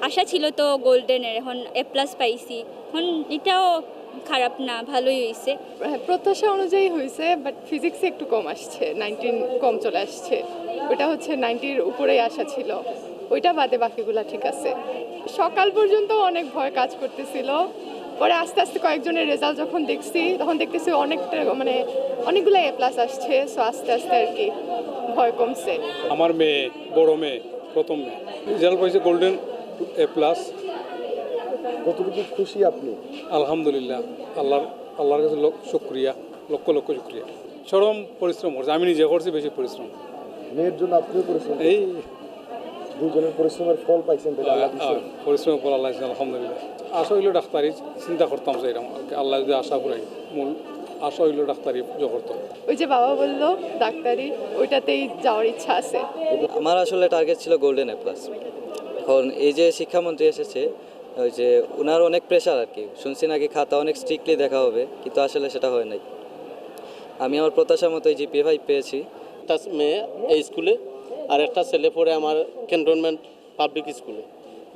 আশা ছিল তো গোল্ডেনের, এখন A+ পাইছি, এখন এটাও খারাপ না, ভালোই হয়েছে। প্রত্যাশা অনুযায়ী হয়েছে, বাট ফিজিক্সে একটু কম আসছে, 19 কম চলে আসছে। ওটা হচ্ছে 90-র উপরেই আশা ছিল, ওইটা বাদে বাকিগুলা ঠিক আছে। সকাল পর্যন্ত অনেক ভয় কাজ করতেছিল, পরে আস্তে আস্তে কয়েকজনের রেজাল্ট যখন দেখছি তখন দেখতেছি অনেকটা মানে অনেকগুলো A+ আসছে, সো আস্তে আস্তে আর কি ভয় কমছে। আমার মেয়ে, বড় মেয়ে, প্রথম মেয়ে রেজাল্ট পাইছে গোল্ডেন A+। কতটুকু খুশি আপনি? আলহামদুলিল্লাহ, আল্লাহর কাছে শুক্রিয়া, লক্ষ লক্ষ শুক্রিয়া। চরম পরিশ্রম করছে, আমি নিজে করছি বেশি পরিশ্রম। মেয়ের জন্য আপনিও পরিশ্রম এই দুজনের পরিশ্রমের ফল পাইছেন তাহলে আল্লাহ দিয়েছেন। পরিশ্রম করে আল্লাহ দিয়েছেন, আলহামদুলিল্লাহ। আশা হইল ডাক্তারি, চিন্তা করতাম যে এরকম আল্লাহ যদি আশা পুরাই, মূল আশা হইল ডাক্তারি পুজো করতাম। ওই যে বাবা বললো ডাক্তারি, ওইটাতেই যাওয়ার ইচ্ছা আছে। আমার আসলে টার্গেট ছিল গোল্ডেন A+। এখন এই যে শিক্ষামন্ত্রী এসেছে, ওই যে ওনার অনেক প্রেশার আর কি, শুনছি নাকি খাতা অনেক স্ট্রিক্টলি দেখা হবে, কিন্তু আসলে সেটা হয় নাই। আমি আমার প্রত্যাশা মতো GPA 5 পেয়েছি। একটা মেয়ে এই স্কুলে আর একটা ছেলে পড়ে আমার ক্যান্টনমেন্ট পাবলিক স্কুলে।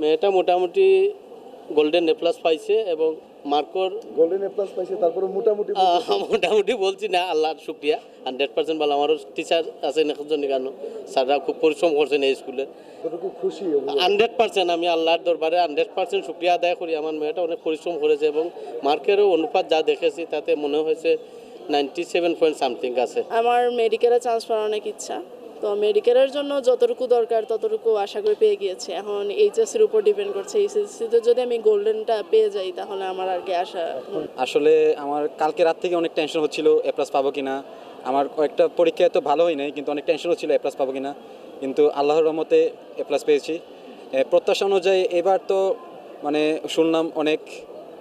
মেয়েটা মোটামুটি গোল্ডেন A+ পাইছে এবং মার্কর গোল্ডেন A+ পাইছে, তারপরে মোটামুটি মোটামুটি বলছি না, আল্লাহর শুক্রিয়া। 100% ভালো। আমারও টিচার আছেন একজন, কেন স্যাররা খুব পরিশ্রম করছেন এই স্কুলে। কতটুকু খুশি? 100% আমি আল্লাহর দরবারে 100% শুক্রিয়া আদায় করি। আমার মেয়েটা অনেক পরিশ্রম করেছে এবং মার্কেরও অনুপাত যা দেখেছি তাতে মনে হয়েছে 97 পয়েন্ট সামথিং আছে। আমার মেডিকেলে চান্স পাওয়ার অনেক ইচ্ছা, তো মেডিকেলের জন্য যতটুকু দরকার ততটুকু আশা করে পেয়ে গিয়েছি। এখন এইচএসসির উপর ডিপেন্ড করছে, এইচএসসিতে যদি আমি গোল্ডেনটা পেয়ে যাই তাহলে আমার আর কি আশা। আসলে আমার কালকে রাত থেকে অনেক টেনশন হচ্ছিল A+ পাবো কিনা। আমার কয়েকটা পরীক্ষা এত ভালো হয় নাই, কিন্তু অনেক টেনশন হচ্ছিল A+ পাবো কিনা, কিন্তু আল্লাহর রহমতে A+ পেয়েছি। প্রত্যাশা অনুযায়ী এবার তো মানে শুনলাম অনেক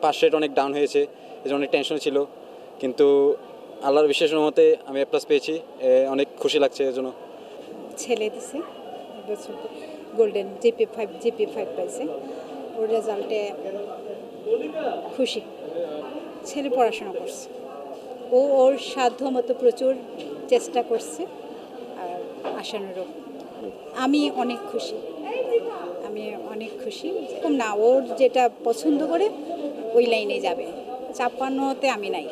পাস রেট অনেক ডাউন হয়েছে, এই জন্য অনেক টেনশন ছিল, কিন্তু আল্লাহর বিশেষ রহমতে আমি A+ পেয়েছি, অনেক খুশি লাগছে এর জন্য। ছেলে দিছে এবছর গোল্ডেন GPA 5 পাইছে, ওর রেজাল্টে খুশি। ছেলে পড়াশোনা করছে, ওর সাধ্য মতো প্রচুর চেষ্টা করছে আর আশানুরূপ। আমি অনেক খুশি, এরকম না, ওর যেটা পছন্দ করে ওই লাইনে যাবে। 56তে আমি নাই।